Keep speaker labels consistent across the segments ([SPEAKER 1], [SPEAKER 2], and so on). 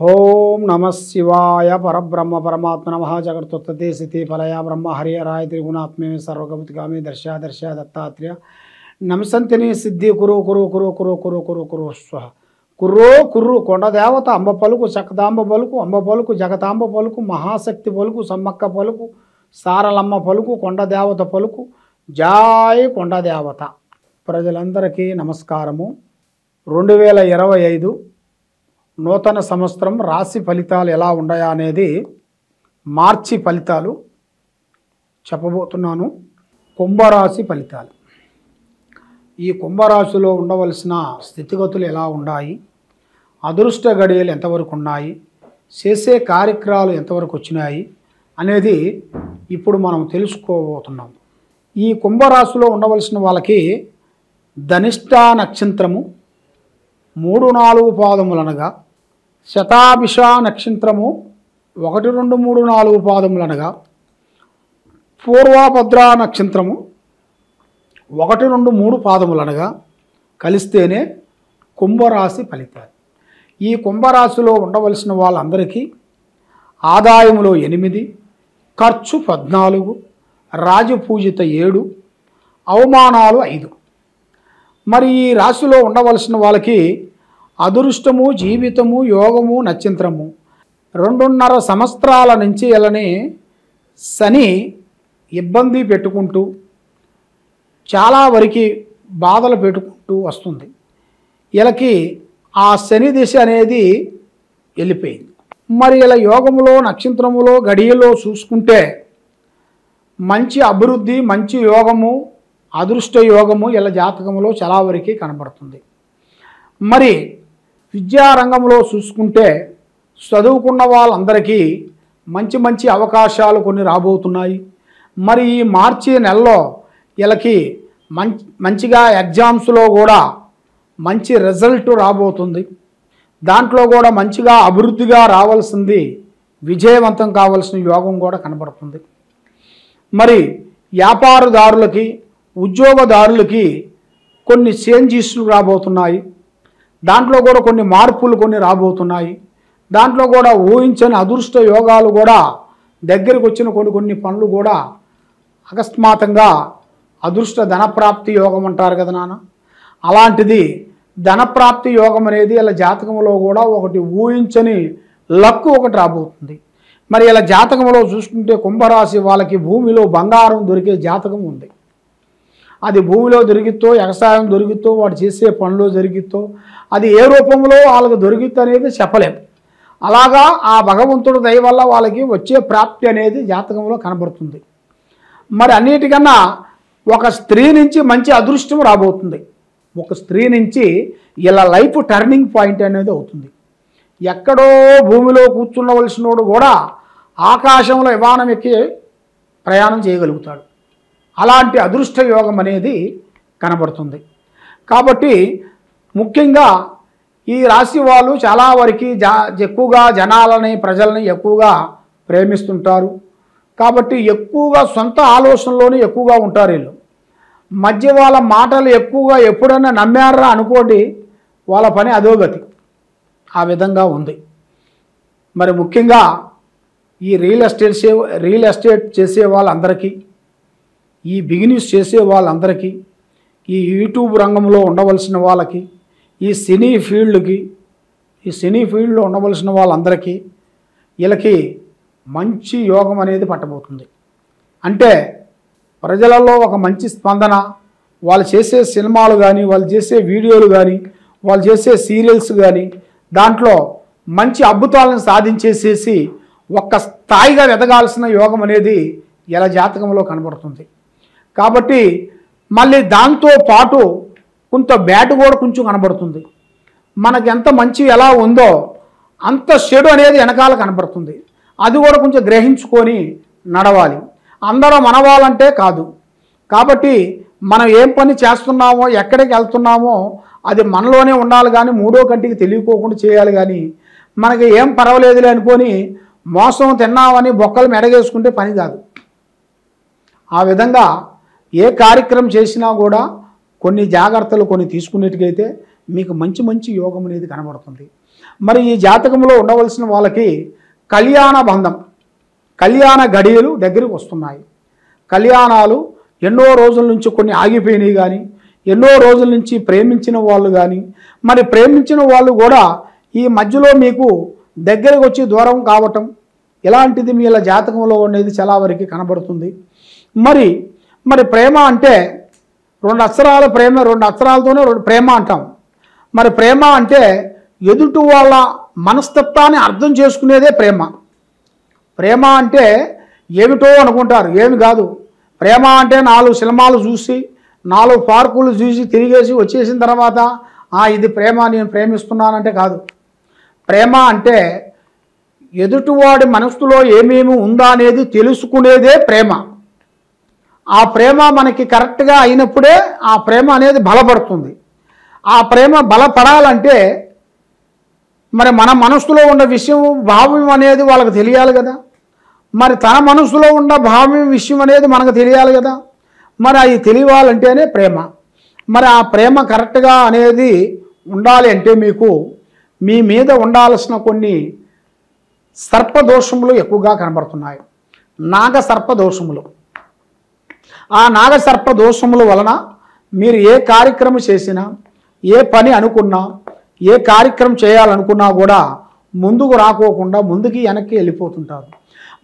[SPEAKER 1] ఓం నమ శివాయ పరబ్రహ్మ పరమాత్మ నమ జగత్తుత్పత్తి స్థితి ఫలయ బ్రహ్మ హరిహరాయ త్రిగుణాత్మే సర్వగమతిగామి దర్శ దర్శ దత్తాత్రేయ నమసంతిని సిద్ధి కురు కురు కురు కురు కురు కురు కురు స్వ కుర్రో కుర్రు కొండదేవత అంబ పలుకు చకదాంబ పలుకు అంబ పలుకు జగతాంబ పలుకు మహాశక్తి పలుకు సమ్మక్క పలుకు సారలమ్మ పలుకు కొండదేవత పలుకు జాయ్ కొండదేవత. ప్రజలందరికీ నమస్కారము. 2025 నూతన సంవత్సరం రాశి ఫలితాలు ఎలా ఉన్నాయా అనేది మార్చి ఫలితాలు చెప్పబోతున్నాను. కుంభరాశి ఫలితాలు. ఈ కుంభరాశిలో ఉండవలసిన స్థితిగతులు ఎలా ఉన్నాయి, అదృష్ట గడియలు ఎంతవరకు ఉన్నాయి, చేసే కార్యక్రమాలు ఎంతవరకు వచ్చినాయి అనేది ఇప్పుడు మనం తెలుసుకోబోతున్నాం. ఈ కుంభరాశిలో ఉండవలసిన వాళ్ళకి ధనిష్ట నక్షత్రము 3-4 పాదములనగా, శతాభిష నక్షత్రము 1, 2, 3, 4 పాదములనగా, పూర్వభద్ర నక్షత్రము 1, 2, 3 పాదములనగా కలిస్తేనే కుంభరాశి ఫలితాలు. ఈ కుంభరాశిలో ఉండవలసిన వాళ్ళందరికీ ఆదాయములో 8, ఖర్చు 14, రాజపూజిత 7, అవమానాలు 5. మరి ఈ రాశిలో ఉండవలసిన వాళ్ళకి అదృష్టము, జీవితము, యోగము, నక్షత్రము 2.5 సంవత్సరాల నుంచి ఇలానే శని ఇబ్బంది పెట్టుకుంటూ చాలా వరకు బాధలు పెట్టుకుంటూ వస్తుంది. వీళ్ళకి ఆ శని దిశ అనేది వెళ్ళిపోయింది. మరి ఇలా యోగములో, నక్షత్రములో, గడియలో చూసుకుంటే మంచి అభివృద్ధి, మంచి యోగము, అదృష్ట యోగము ఇలా జాతకంలో చాలా వరకు కనబడుతుంది. మరి విద్యారంగంలో చూసుకుంటే చదువుకున్న వాళ్ళందరికీ మంచి మంచి అవకాశాలు కొన్ని రాబోతున్నాయి. మరి ఈ మార్చి నెలలో వీళ్ళకి మంచిగా ఎగ్జామ్స్లో కూడా మంచి రిజల్ట్ రాబోతుంది. దాంట్లో కూడా మంచిగా అభివృద్ధిగా రావాల్సింది, విజయవంతం కావాల్సిన యోగం కూడా కనబడుతుంది. మరి వ్యాపారదారులకి, ఉద్యోగదారులకి కొన్ని చేంజెస్లు రాబోతున్నాయి. దాంట్లో కూడా కొన్ని మార్పులు కొన్ని రాబోతున్నాయి. దాంట్లో కూడా ఊహించని అదృష్ట యోగాలు కూడా దగ్గరికి వచ్చిన కొన్ని పనులు కూడా అకస్మాత్తుగా అదృష్ట ధనప్రాప్తి యోగం అంటారు కదా నాన్న, అలాంటిది ధనప్రాప్తి యోగం అనేది ఇలా జాతకంలో కూడా ఒకటి ఊహించని లక్కు ఒకటి రాబోతుంది. మరి ఇలా జాతకంలో చూసుకుంటే కుంభరాశి వాళ్ళకి భూమిలో బంగారం దొరికే జాతకం ఉంది. అది భూమిలో దొరికితో, వ్యవసాయం దొరికితో, వాడు చేసే పనులు జరిగితో, అది ఏ రూపంలో వాళ్ళకి దొరికితే అనేది చెప్పలేం. అలాగా ఆ భగవంతుడి దయ వల్ల వాళ్ళకి వచ్చే ప్రాప్తి అనేది జాతకంలో కనబడుతుంది. మరి అన్నిటికన్నా ఒక స్త్రీ నుంచి మంచి అదృష్టం రాబోతుంది. ఒక స్త్రీ నుంచి ఇలా లైఫ్ టర్నింగ్ పాయింట్ అనేది అవుతుంది. ఎక్కడో భూమిలో కూర్చుండవలసినోడు కూడా ఆకాశంలో విమానం ఎక్కి ప్రయాణం చేయగలుగుతాడు. అలాంటి అదృష్ట యోగం అనేది కనబడుతుంది. కాబట్టి ముఖ్యంగా ఈ రాశి వాళ్ళు చాలా వరకు ఎక్కువగా జనాలని, ప్రజలని ఎక్కువగా ప్రేమిస్తుంటారు. కాబట్టి ఎక్కువగా సొంత ఆలోచనలోనే ఎక్కువగా ఉంటారు. వీళ్ళు మధ్య వాళ్ళ మాటలు ఎక్కువగా ఎప్పుడైనా నమ్మారా అనుకోండి, వాళ్ళ పని అధోగతి. ఆ విధంగా ఉంది. మరి ముఖ్యంగా ఈ రియల్ ఎస్టేట్ చేసే వాళ్ళందరికీ, ఈ బిజినెస్ చేసే వాళ్ళందరికీ, ఈ యూట్యూబ్ రంగంలో ఉండవలసిన వాళ్ళకి, ఈ సినీ ఫీల్డ్లో ఉండవలసిన వాళ్ళందరికీ వీళ్ళకి మంచి యోగం అనేది పట్టబోతుంది. అంటే ప్రజలలో ఒక మంచి స్పందన, వాళ్ళు చేసే సినిమాలు కానీ, వాళ్ళు చేసే వీడియోలు కానీ, వాళ్ళు చేసే సీరియల్స్ కానీ, దాంట్లో మంచి అద్భుతాలను సాధించేసేసి ఒక్క స్థాయిగా ఎదగాల్సిన యోగం అనేది ఇలా జాతకంలో కనబడుతుంది. కాబట్టి మళ్ళీ దాంతో పాటు కొంత బ్యాడ్ కూడా కొంచెం కనబడుతుంది. మనకి ఎంత మంచి ఎలా ఉందో అంత చెడు అనేది వెనకాల కనబడుతుంది. అది కూడా కొంచెం గ్రహించుకొని నడవాలి. అందరూ మనవాలంటే కాదు. కాబట్టి మనం ఏం పని చేస్తున్నామో, ఎక్కడికి వెళ్తున్నామో అది మనలోనే ఉండాలి. కానీ మూడో కంటికి తెలియకోకుండా చేయాలి. కానీ మనకి ఏం పర్వాలేదులే అనుకొని మోసం తిన్నామని బొక్కలు మెడగేసుకుంటే పని కాదు. ఆ విధంగా ఏ కార్యక్రమం చేసినా కూడా కొన్ని జాగ్రత్తలు తీసుకునేట్టుకైతే మీకు మంచి యోగం అనేది కనబడుతుంది. మరి ఈ జాతకంలో ఉండవలసిన వాళ్ళకి కళ్యాణ బంధం, కళ్యాణ గడియలు దగ్గరికి వస్తున్నాయి. కళ్యాణాలు ఎన్నో రోజుల నుంచి కొన్ని ఆగిపోయినాయి కానీ, ఎన్నో రోజుల నుంచి ప్రేమించిన వాళ్ళు కానీ, మరి ప్రేమించిన వాళ్ళు కూడా ఈ మధ్యలో మీకు దగ్గరకు వచ్చి దూరం కావటం ఇలాంటిది మీ జాతకంలో ఉండేది చాలా వరకు కనబడుతుంది. మరి ప్రేమ అంటే 2 అక్షరాల ప్రేమ, 2 అక్షరాలతోనే ప్రేమ అంటాం. మరి ప్రేమ అంటే ఎదుటి వాళ్ళ మనస్తత్వాన్ని అర్థం చేసుకునేదే ప్రేమ. ప్రేమ అంటే ఏమిటో అనుకుంటారు, ఏమి కాదు. ప్రేమ అంటే 4 సినిమాలు చూసి 4 పార్కులు చూసి తిరిగేసి వచ్చేసిన తర్వాత ఇది ప్రేమ, నేను ప్రేమిస్తున్నానంటే కాదు. ప్రేమ అంటే ఎదుటివాడి మనసులో ఏమేమి ఉందా అనేది తెలుసుకునేదే ప్రేమ. ఆ ప్రేమ మనకి కరెక్ట్గా అయినప్పుడే ఆ ప్రేమ అనేది బలపడుతుంది. ఆ ప్రేమ బలపడాలంటే మరి మన మనసులో ఉన్న విషయం, భావం అనేది వాళ్ళకి తెలియాలి కదా. మరి తన మనసులో ఉన్న భావం, విషయం అనేది మనకు తెలియాలి కదా. మరి అది తెలియాలంటేనే ప్రేమ. మరి ఆ ప్రేమ కరెక్ట్గా అనేది ఉండాలి అంటే మీకు మీ మీద ఉండాల్సిన కొన్ని సర్పదోషములు ఎక్కువగా కనబడుతున్నాయి. నాగ సర్పదోషములు. ఆ నాగ సర్పదోషముల వలన మీరు ఏ కార్యక్రమం చేసినా, ఏ పని అనుకున్నా, ఏ కార్యక్రమం చేయాలనుకున్నా కూడా ముందుకు రాకోకుండా ముందుకి వెనక్కి వెళ్ళిపోతుంటారు.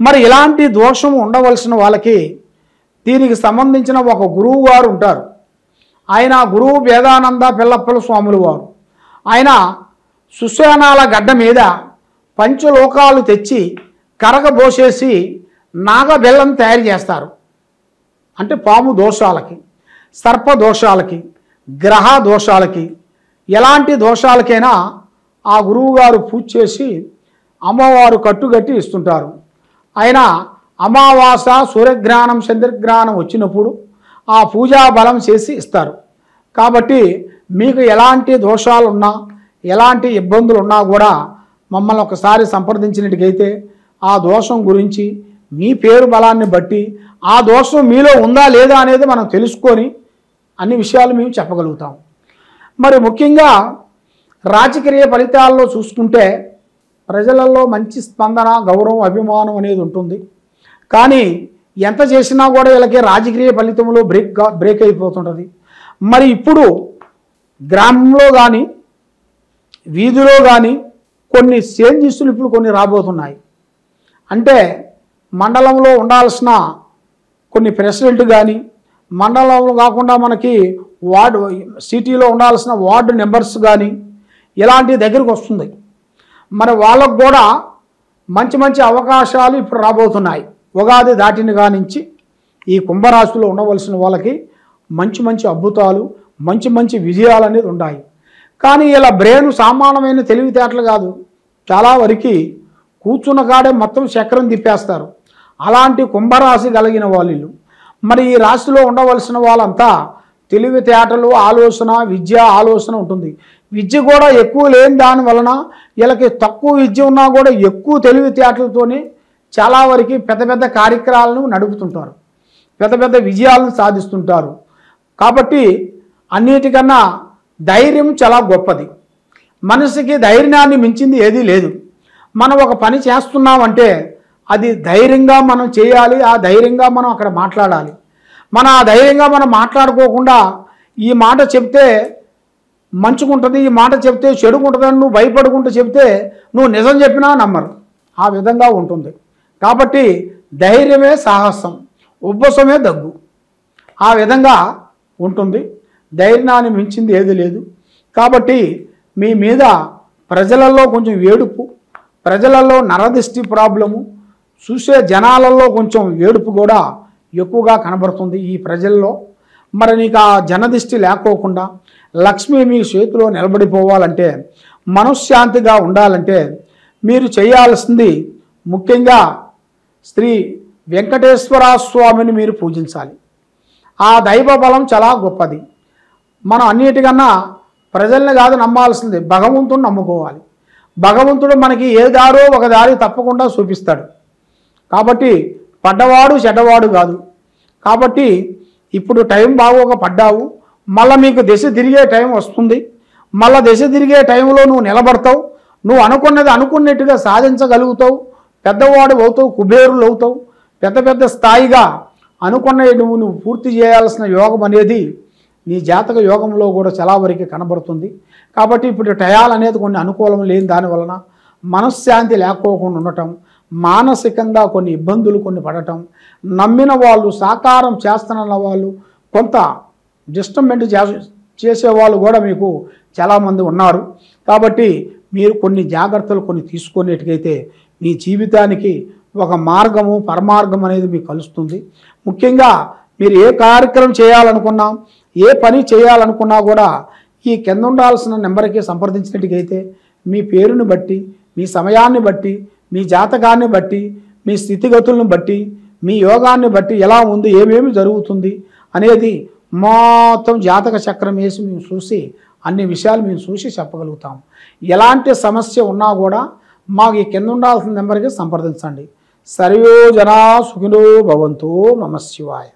[SPEAKER 1] మరి ఇలాంటి దోషం ఉండవలసిన వాళ్ళకి దీనికి సంబంధించిన ఒక గురువు గారు ఉంటారు. ఆయన గురువు వేదానంద పిల్లప్పల స్వాములు వారు. ఆయన సుశానాల గడ్డ మీద పంచలోకాలు తెచ్చి కరగబోసేసి నాగబెల్లం తయారు చేస్తారు. అంటే పాము దోషాలకి, సర్ప దోషాలకి, గ్రహ దోషాలకి, ఎలాంటి దోషాలకైనా ఆ గురువుగారు పూజ చేసి అమ్మవారు కట్టుగట్టి ఇస్తుంటారు. ఆయన అమావాస, సూర్యగ్రహణం, చంద్రగ్రహణం వచ్చినప్పుడు ఆ పూజా బలం చేసి ఇస్తారు. కాబట్టి మీకు ఎలాంటి దోషాలున్నా, ఎలాంటి ఇబ్బందులు ఉన్నా కూడా మమ్మల్ని ఒకసారి సంప్రదించినట్టుకైతే ఆ దోషం గురించి మీ పేరు బలాన్ని బట్టి ఆ దోషం మీలో ఉందా లేదా అనేది మనం తెలుసుకొని అన్ని విషయాలు మేము చెప్పగలుగుతాం. మరి ముఖ్యంగా రాజకీయ ఫలితాల్లో చూసుకుంటే ప్రజలలో మంచి స్పందన, గౌరవం, అభిమానం అనేది ఉంటుంది. కానీ ఎంత చేసినా కూడా వీళ్ళకి రాజకీయ ఫలితంలో బ్రేక్ అయిపోతుంటుంది. మరి ఇప్పుడు గ్రామంలో కానీ, వీధిలో కానీ కొన్ని చేంజెస్లు ఇప్పుడు కొన్ని రాబోతున్నాయి. అంటే మండలంలో ఉండాల్సిన కొన్ని ప్రెసిడెంట్ కానీ, మండలంలో కాకుండా మనకి వార్డు, సిటీలో ఉండాల్సిన వార్డు మెంబర్స్ కానీ ఇలాంటి దగ్గరికి వస్తుంది. మరి వాళ్ళకు కూడా మంచి మంచి అవకాశాలు ఇప్పుడు రాబోతున్నాయి. ఉగాది దాటిన కానించి ఈ కుంభరాశిలో ఉండవలసిన వాళ్ళకి మంచి మంచి అద్భుతాలు, మంచి మంచి విజయాలు అనేది ఉన్నాయి. కానీ ఇలా బ్రెయిన్ సామాన్యమైన తెలివితేటలు కాదు. చాలా వరకు కూర్చున్న కాడే మొత్తం చక్రం తిప్పేస్తారు. అలాంటి కుంభరాశి కలిగిన వాళ్ళు. మరి ఈ రాశిలో ఉండవలసిన వాళ్ళంతా తెలివితేటలు, ఆలోచన, విద్య, ఆలోచన ఉంటుంది. విద్య కూడా ఎక్కువ లేని దాని వలన వీళ్ళకి తక్కువ విద్య ఉన్నా కూడా ఎక్కువ తెలివితేటలతోనే చాలా వరకు పెద్ద పెద్ద కార్యక్రమాలను నడుపుతుంటారు, పెద్ద పెద్ద విజయాలను సాధిస్తుంటారు. కాబట్టి అన్నిటికన్నా ధైర్యం చాలా గొప్పది. మనసుకి ధైర్యాన్ని మించింది ఏదీ లేదు. మనం ఒక పని చేస్తున్నామంటే అది ధైర్యంగా మనం చేయాలి. ఆ ధైర్యంగా మనం అక్కడ మాట్లాడాలి. ఆ ధైర్యంగా మనం మాట్లాడుకోకుండా ఈ మాట చెప్తే మంచుకుంటుంది, ఈ మాట చెప్తే చెడుకుంటుందని నువ్వు భయపడుకుంటూ చెప్తే నువ్వు నిజం చెప్పినా నమ్మరు. ఆ విధంగా ఉంటుంది. కాబట్టి ధైర్యమే సాహసం, ఉబ్బసమే దగ్గు. ఆ విధంగా ఉంటుంది. ధైర్యాన్ని మించింది ఏది లేదు. కాబట్టి మీ మీద ప్రజలలో కొంచెం ఏడుపు, ప్రజలలో నరదిష్టి ప్రాబ్లము, చూసే జనాలలో కొంచెం ఏడుపు కూడా ఎక్కువగా కనబడుతుంది ఈ ప్రజల్లో. మరి నీకు ఆ జనదిష్టి లేకోకుండా లక్ష్మి మీ చేతిలో నిలబడిపోవాలంటే, మనశ్శాంతిగా ఉండాలంటే మీరు చేయాల్సింది ముఖ్యంగా శ్రీ వెంకటేశ్వర స్వామిని మీరు పూజించాలి. ఆ దైవ బలం చాలా గొప్పది. మనం అన్నిటికన్నా ప్రజల్ని కాదు నమ్మాల్సింది, భగవంతుడిని నమ్ముకోవాలి. భగవంతుడు మనకి ఏ దారో ఒక దారి తప్పకుండా చూపిస్తాడు. కాబట్టి పడ్డవాడు చెడ్డవాడు కాదు. కాబట్టి ఇప్పుడు టైం బాగోక పడ్డావు, మళ్ళీ మీకు దశ తిరిగే టైం వస్తుంది. మళ్ళీ దశ తిరిగే టైంలో నువ్వు నిలబడతావు. నువ్వు అనుకున్నది అనుకున్నట్టుగా సాధించగలుగుతావు, పెద్దవాడు అవుతావు, కుబేరులు అవుతావు, పెద్ద పెద్ద స్థాయిగా అనుకున్నవి నువ్వు పూర్తి చేయాల్సిన యోగం అనేది నీ జాతక యోగంలో కూడా చాలా వరకు కనబడుతుంది. కాబట్టి ఇప్పుడు టయాలు అనేది కొన్ని అనుకూలం లేని దానివలన మనశ్శాంతి లేకపోకుండా ఉండటం, మానసికంగా కొన్ని ఇబ్బందులు కొన్ని పడటం, నమ్మిన వాళ్ళు సాకారం చేస్తున్న వాళ్ళు కొంత డిస్టర్బెంట్ చేసేవాళ్ళు కూడా మీకు చాలామంది ఉన్నారు. కాబట్టి మీరు కొన్ని జాగ్రత్తలు కొన్ని తీసుకునేట్టుకైతే మీ జీవితానికి ఒక మార్గము పరమార్గం అనేది మీకు కలుస్తుంది. ముఖ్యంగా మీరు ఏ కార్యక్రమం చేయాలనుకున్నా, ఏ పని చేయాలనుకున్నా కూడా ఈ కింద ఉండాల్సిన నెంబర్కి సంప్రదించినట్టుకైతే మీ పేరుని బట్టి, మీ సమయాన్ని బట్టి, మీ జాతకాన్ని బట్టి, మీ స్థితిగతులను బట్టి, మీ యోగాన్ని బట్టి ఎలా ఉంది, ఏమేమి జరుగుతుంది అనేది మొత్తం జాతక చక్రం వేసి మేము చూసి అన్ని విషయాలు మేము చూసి చెప్పగలుగుతాం. ఎలాంటి సమస్య ఉన్నా కూడా మాకు ఈ కింద ఉండాల్సిన నెంబర్కి సంప్రదించండి. సర్వే జనా సుఖినో భవంతు. నమః శివాయ.